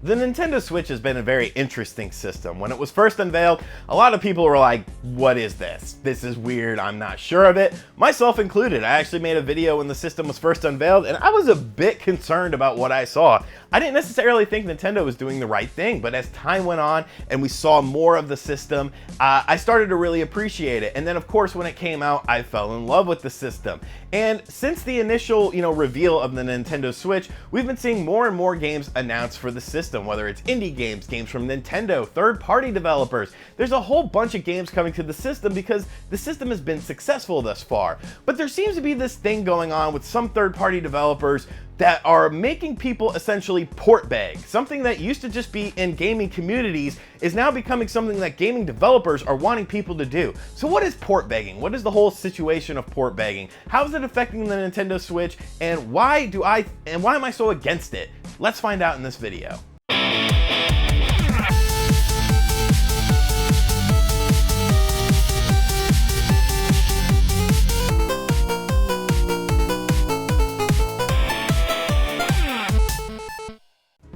The Nintendo Switch has been a very interesting system. When it was first unveiled, a lot of people were like, what is this? This is weird, I'm not sure of it. Myself included. I actually made a video when the system was first unveiled, and I was a bit concerned about what I saw. I didn't necessarily think Nintendo was doing the right thing, but as time went on and we saw more of the system, I started to really appreciate it. And then of course, when it came out, I fell in love with the system. And since the initial, reveal of the Nintendo Switch, we've been seeing more and more games announced for the system, whether it's indie games, games from Nintendo, third-party developers. There's a whole bunch of games coming to the system because the system has been successful thus far. But there seems to be this thing going on with some third-party developers that are making people essentially port bag. Something that used to just be in gaming communities is now becoming something that gaming developers are wanting people to do. So what is port bagging? What is the whole situation of port bagging? How is it affecting the Nintendo Switch? And why am I so against it? Let's find out in this video.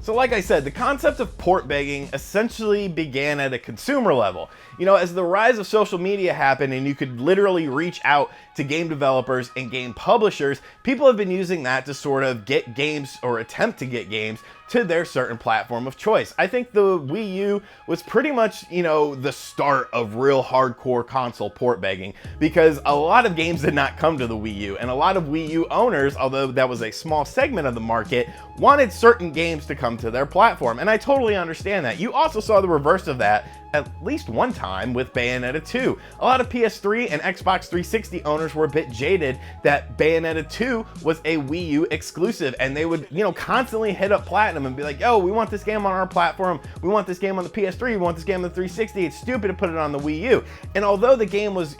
So like I said, the concept of port begging essentially began at a consumer level. As the rise of social media happened and you could literally reach out to game developers and game publishers, people have been using that to sort of get games or attempt to get games to their certain platform of choice. I think the Wii U was pretty much, the start of real hardcore console port begging, because a lot of games did not come to the Wii U, and a lot of Wii U owners, although that was a small segment of the market, wanted certain games to come to their platform, and I totally understand that. You also saw the reverse of that at least one time with Bayonetta 2. A lot of PS3 and Xbox 360 owners were a bit jaded that Bayonetta 2 was a Wii U exclusive, and they would, constantly hit up Platinum and be like, yo, we want this game on our platform, we want this game on the PS3, we want this game on the 360, it's stupid to put it on the Wii U. And although the game was,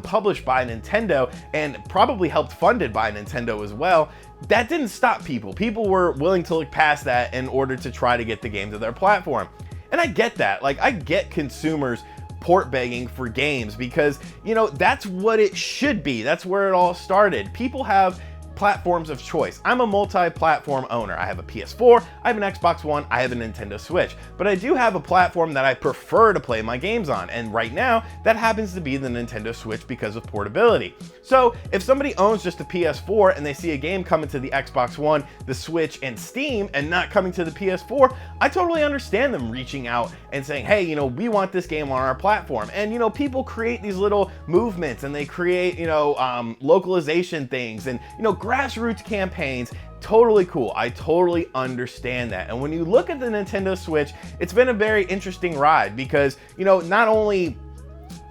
published by Nintendo and probably helped funded by Nintendo as well, that didn't stop people. People were willing to look past that in order to try to get the game to their platform. And I get that. I get consumers port begging for games because, that's what it should be. That's where it all started. People have platforms of choice. I'm a multi-platform owner. I have a PS4, I have an Xbox One, I have a Nintendo Switch, but I do have a platform that I prefer to play my games on, and right now that happens to be the Nintendo Switch because of portability. So if somebody owns just a PS4 and they see a game coming to the Xbox One, the Switch, and Steam and not coming to the PS4, I totally understand them reaching out and saying, hey, we want this game on our platform. And people create these little movements and they create localization things and grassroots campaigns. Totally cool. I totally understand that. And when you look at the Nintendo Switch, it's been a very interesting ride because, not only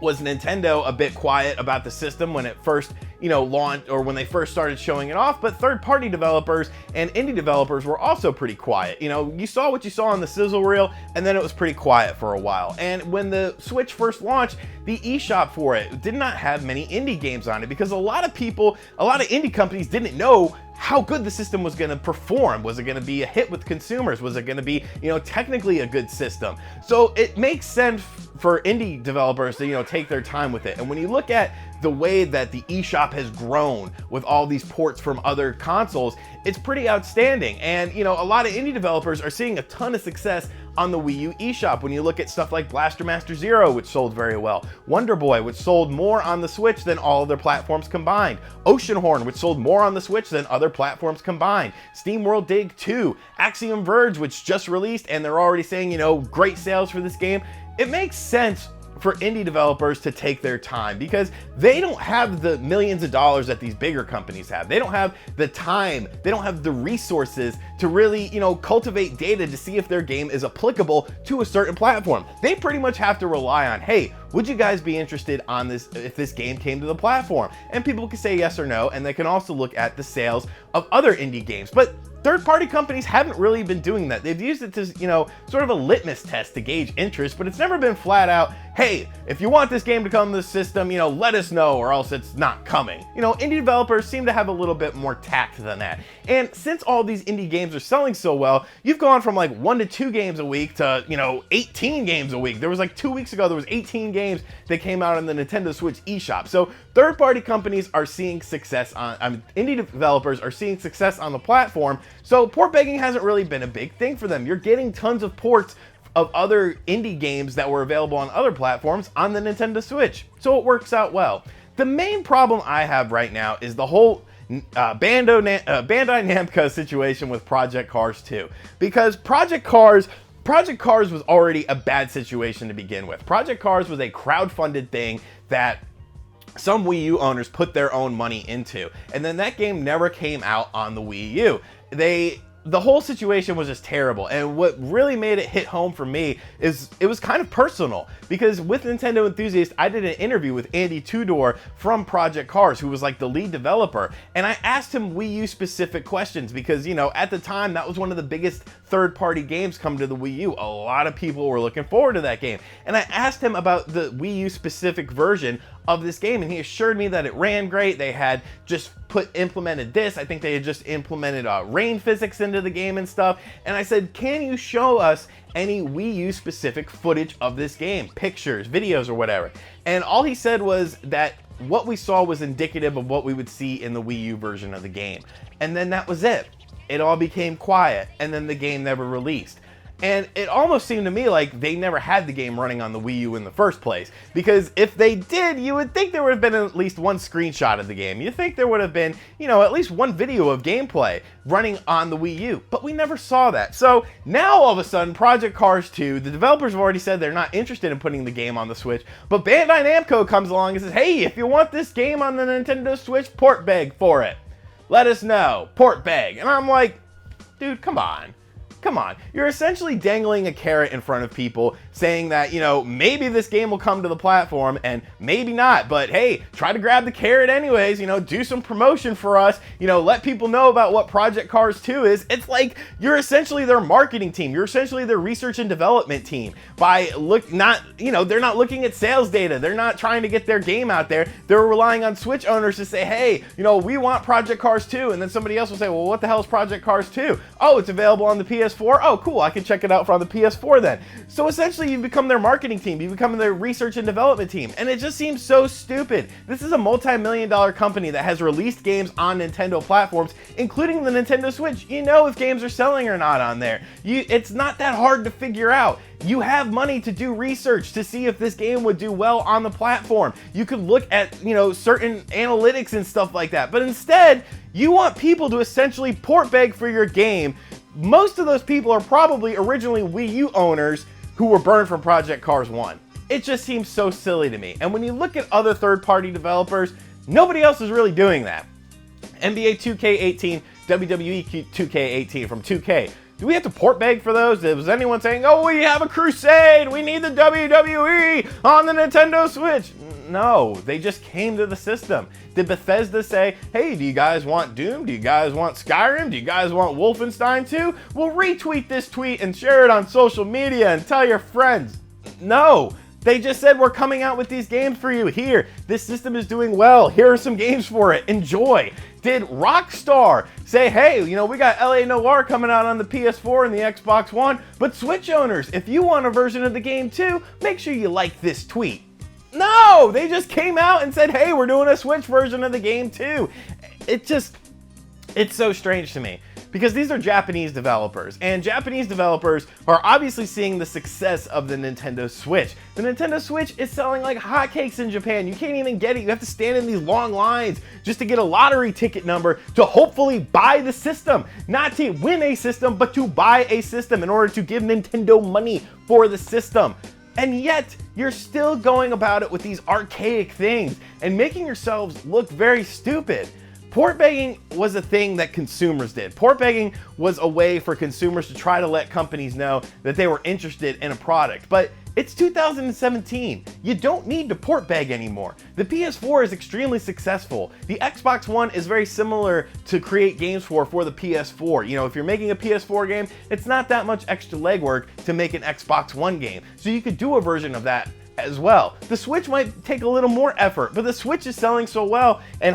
was Nintendo a bit quiet about the system when it first, launched, or when they first started showing it off, but third-party developers and indie developers were also pretty quiet. You saw what you saw on the sizzle reel, and then it was pretty quiet for a while. And when the Switch first launched, the eShop for it did not have many indie games on it because a lot of indie companies didn't know how good the system was going to perform. Was it going to be a hit with consumers? Was it going to be, technically a good system? So it makes sense for indie developers to, take their time with it. And when you look at the way that the eShop has grown with all these ports from other consoles, it's pretty outstanding. And, a lot of indie developers are seeing a ton of success on the Wii U eShop. When you look at stuff like Blaster Master Zero, which sold very well, Wonder Boy, which sold more on the Switch than all other platforms combined, Oceanhorn, which sold more on the Switch than other platforms combined, SteamWorld Dig 2, Axiom Verge, which just released, and they're already saying, great sales for this game. It makes sense for indie developers to take their time because they don't have the millions of dollars that these bigger companies have. They don't have the time, they don't have the resources to really, cultivate data to see if their game is applicable to a certain platform. They pretty much have to rely on, hey, would you guys be interested on this if this game came to the platform? And people can say yes or no, and they can also look at the sales of other indie games. But third-party companies haven't really been doing that. They've used it to, sort of a litmus test to gauge interest, but it's never been flat out, hey, if you want this game to come to the system, let us know or else it's not coming. Indie developers seem to have a little bit more tact than that. And since all these indie games are selling so well, you've gone from like 1 to 2 games a week to, 18 games a week. There was like 2 weeks ago, there was 18 games games that came out on the Nintendo Switch eShop. So third-party companies are seeing success on, indie developers are seeing success on the platform, so port begging hasn't really been a big thing for them. You're getting tons of ports of other indie games that were available on other platforms on the Nintendo Switch, so it works out well. The main problem I have right now is the whole Bandai Namco situation with Project Cars 2, because Project Cars was already a bad situation to begin with. Project Cars was a crowd-funded thing that some Wii U owners put their own money into, and then that game never came out on the Wii U. The whole situation was just terrible, and what really made it hit home for me is it was kind of personal, because with Nintendo Enthusiast, I did an interview with Andy Tudor from Project Cars, who was like the lead developer, and I asked him Wii U specific questions because, you know, at the time that was one of the biggest third-party games come to the Wii U. A lot of people were looking forward to that game, and I asked him about the Wii U specific version of this game, and he assured me that it ran great. They had just implemented this. I think they had just implemented rain physics into the game and stuff. And I said, can you show us any Wii U specific footage of this game, pictures, videos, or whatever? And all he said was that what we saw was indicative of what we would see in the Wii U version of the game. And then that was it. It all became quiet, and then the game never released. And it almost seemed to me like they never had the game running on the Wii U in the first place. Because if they did, you would think there would have been at least one screenshot of the game. You'd think there would have been, you know, at least one video of gameplay running on the Wii U. But we never saw that. So now all of a sudden, Project Cars 2, the developers have already said they're not interested in putting the game on the Switch. But Bandai Namco comes along and says, hey, if you want this game on the Nintendo Switch, port beg for it. Let us know. Port beg. And I'm like, dude, come on. Come on, you're essentially dangling a carrot in front of people saying that, you know, maybe this game will come to the platform and maybe not, but hey, try to grab the carrot anyways, you know, do some promotion for us, you know, let people know about what Project Cars 2 is. It's like you're essentially their marketing team. You're essentially their research and development team by they're not looking at sales data. They're not trying to get their game out there. They're relying on Switch owners to say, hey, you know, we want Project Cars 2. And then somebody else will say, well, what the hell is Project Cars 2? Oh, it's available on the PS4. Oh, cool, I can check it out from the PS4 then. So essentially you've become their marketing team, you've become their research and development team, and it just seems so stupid. This is a multi-million-dollar company that has released games on Nintendo platforms, including the Nintendo Switch. You know if games are selling or not on there. It's not that hard to figure out. You have money to do research to see if this game would do well on the platform. You could look at, you know, certain analytics and stuff like that, but instead, you want people to essentially port beg for your game. Most of those people are probably originally Wii U owners who were burned from Project Cars 1. It just seems so silly to me. And when you look at other third-party developers, nobody else is really doing that. NBA 2K18, WWE 2K18 from 2K. Do we have to port beg for those? Was anyone saying, oh, we have a crusade, we need the WWE on the Nintendo Switch? No, they just came to the system. Did Bethesda say, hey, do you guys want Doom? Do you guys want Skyrim? Do you guys want Wolfenstein 2? Well, retweet this tweet and share it on social media and tell your friends. No, they just said, we're coming out with these games for you. Here, this system is doing well. Here are some games for it. Enjoy. Did Rockstar say, hey, you know, we got LA Noire coming out on the PS4 and the Xbox One, but Switch owners, if you want a version of the game too, make sure you like this tweet. No, they just came out and said, hey, we're doing a Switch version of the game too. It's so strange to me. Because these are Japanese developers, and Japanese developers are obviously seeing the success of the Nintendo Switch. The Nintendo Switch is selling like hotcakes in Japan. You can't even get it. You have to stand in these long lines just to get a lottery ticket number to hopefully buy the system. Not to win a system, but to buy a system in order to give Nintendo money for the system. And yet, you're still going about it with these archaic things and making yourselves look very stupid. Port begging was a thing that consumers did. Port begging was a way for consumers to try to let companies know that they were interested in a product. But it's 2017. You don't need to port beg anymore. The PS4 is extremely successful. The Xbox One is very similar to create games for the PS4. You know, if you're making a PS4 game, it's not that much extra legwork to make an Xbox One game. So you could do a version of that as well. The Switch might take a little more effort, but the Switch is selling so well, and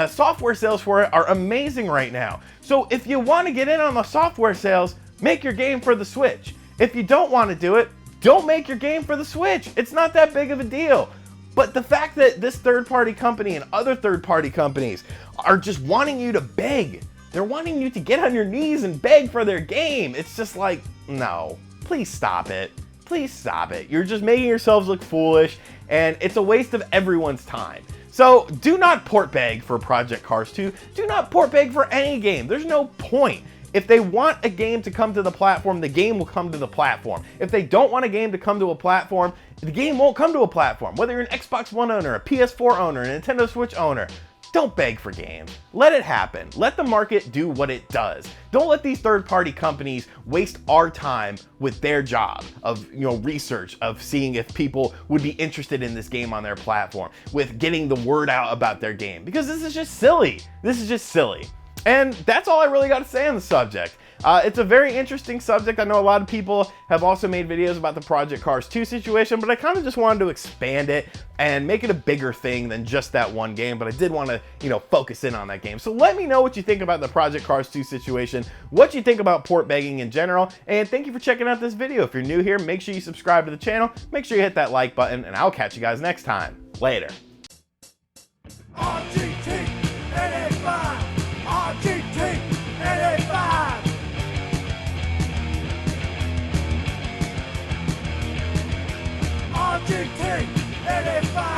software sales for it are amazing right now. So if you want to get in on the software sales, make your game for the Switch. If you don't want to do it, don't make your game for the Switch. It's not that big of a deal. But the fact that this third-party company and other third-party companies are just wanting you to beg, they're wanting you to get on your knees and beg for their game. It's just like, no, please stop it. Please stop it. You're just making yourselves look foolish, and it's a waste of everyone's time. So do not port beg for Project Cars 2. Do not port beg for any game. There's no point. If they want a game to come to the platform, the game will come to the platform. If they don't want a game to come to a platform, the game won't come to a platform. Whether you're an Xbox One owner, a PS4 owner, a Nintendo Switch owner, don't beg for games. Let it happen. Let the market do what it does. Don't let these third-party companies waste our time with their job of, research, of seeing if people would be interested in this game on their platform, with getting the word out about their game, because this is just silly. This is just silly. And that's all I really got to say on the subject. It's a very interesting subject. I know a lot of people have also made videos about the Project Cars 2 situation, but I kind of just wanted to expand it and make it a bigger thing than just that one game. But I did want to, focus in on that game. So let me know what you think about the Project Cars 2 situation, what you think about port begging in general, and thank you for checking out this video. If you're new here, make sure you subscribe to the channel, make sure you hit that like button, and I'll catch you guys next time. Later. RGT, NA5, RGT, NA5. RGT, NA5.